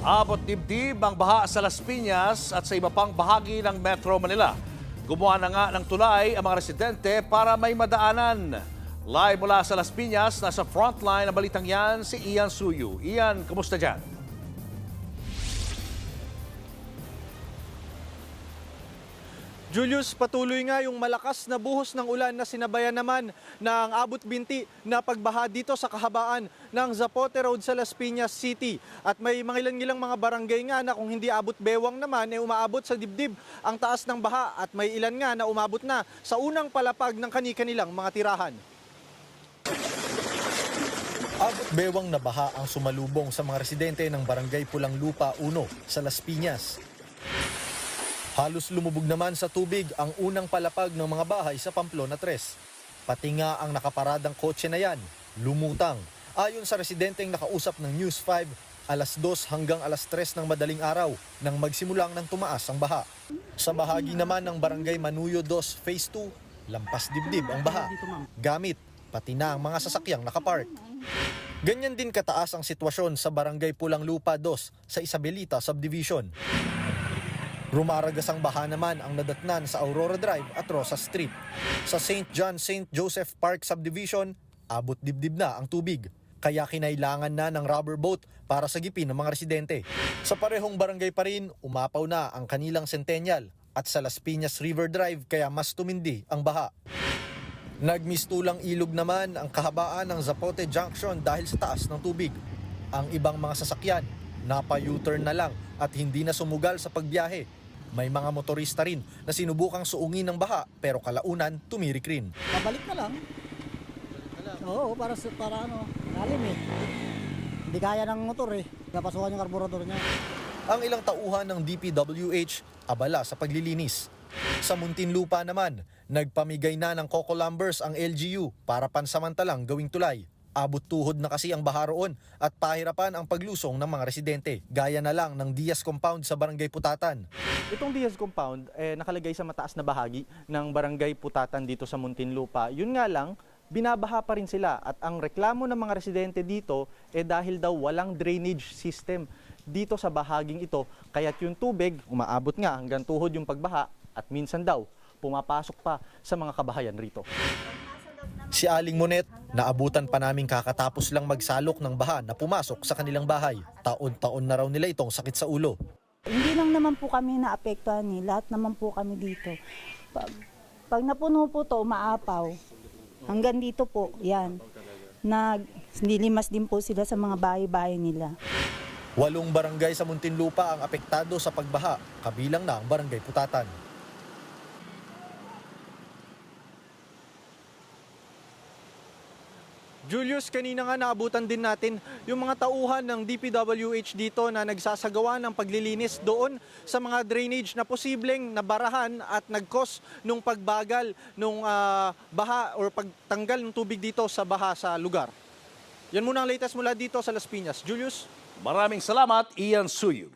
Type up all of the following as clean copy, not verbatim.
Abot dibdib ang baha sa Las Piñas at sa iba pang bahagi ng Metro Manila. Gumawa na nga ng tulay ang mga residente para may madaanan. Live mula sa Las Piñas, nasa frontline ng balitang yan si Ian Suyu. Ian, kumusta dyan? Julius, patuloy nga yung malakas na buhos ng ulan na sinabayan naman ng abot binti na pagbaha dito sa kahabaan ng Zapote Road sa Las Piñas City. At may mga ilang mga barangay nga na kung hindi abot bewang naman, umaabot sa dibdib ang taas ng baha at may ilan nga na umabot na sa unang palapag ng kani-kanilang mga tirahan. Abot bewang na baha ang sumalubong sa mga residente ng Barangay Pulang Lupa 1 sa Las Piñas. Halos lumubog naman sa tubig ang unang palapag ng mga bahay sa Pamplona 3. Pati nga ang nakaparadang kotse na yan, lumutang. Ayon sa residenteng nakausap ng News 5, alas 2 hanggang alas 3 ng madaling araw nang magsimulang nang tumaas ang baha. Sa bahagi naman ng Barangay Manuyo 2 Phase 2, lampas dibdib ang baha. Gamit, pati na ang mga sasakyang nakapark. Ganyan din kataas ang sitwasyon sa Barangay Pulang Lupa 2 sa Isabelita Subdivision. Rumaragas ang baha naman ang nadatnan sa Aurora Drive at Rosa Street. Sa St. John St. Joseph Park Subdivision, abot dibdib na ang tubig. Kaya kinailangan na ng rubber boat para sagipin ng mga residente. Sa parehong barangay pa rin, umapaw na ang kanilang Centennial at sa Las Piñas River Drive kaya mas tumindi ang baha. Nagmistulang ilog naman ang kahabaan ng Zapote Junction dahil sa taas ng tubig. Ang ibang mga sasakyan, napa-U-turn na lang at hindi na sumugal sa pagbiyahe. May mga motorista rin na sinubukang suungin ng baha pero kalaunan tumirik rin. Pabalik na lang. Oo, para lalim eh. Hindi kaya ng motor eh. Napasukan yung karburador niya. Ang ilang tauhan ng DPWH abala sa paglilinis. Sa Muntinlupa naman, nagpamigay na ng coco lumbers ang LGU para pansamantalang gawing tulay. Abot tuhod na kasi ang baha roon at pahirapan ang paglusong ng mga residente. Gaya na lang ng Diaz Compound sa Barangay Putatan. Itong Diaz Compound nakalagay sa mataas na bahagi ng Barangay Putatan dito sa Muntinlupa. Yun nga lang, binabaha pa rin sila at ang reklamo ng mga residente dito dahil daw walang drainage system dito sa bahaging ito. Kaya't yung tubig, umaabot nga hanggang tuhod yung pagbaha at minsan daw pumapasok pa sa mga kabahayan rito. Si Aling Monet, naabutan pa naming kakatapos lang magsalok ng baha na pumasok sa kanilang bahay. Taon-taon na raw nila itong sakit sa ulo. Hindi lang naman po kami naapektuhan lahat naman po kami dito. Pag napuno po to, umaapaw. Hanggang dito po, yan. Nilimas din po sila sa mga bahay-bahay nila. 8 barangay sa Muntinlupa ang apektado sa pagbaha, kabilang na ang Barangay Putatan. Julius, kanina nga naabutan din natin yung mga tauhan ng DPWH dito na nagsasagawa ng paglilinis doon sa mga drainage na posibleng nabarahan at nag-cause nung pagbagal nung baha or pagtanggal ng tubig dito sa baha sa lugar. Yan muna ang latest mula dito sa Las Piñas. Julius? Maraming salamat, Ian Suyu.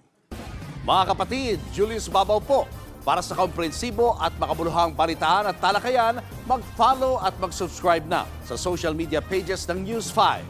Mga kapatid, Julius Babaw po. Para sa komprehensibo at makabuluhang balitaan at talakayan, mag-follow at mag-subscribe na sa social media pages ng News 5.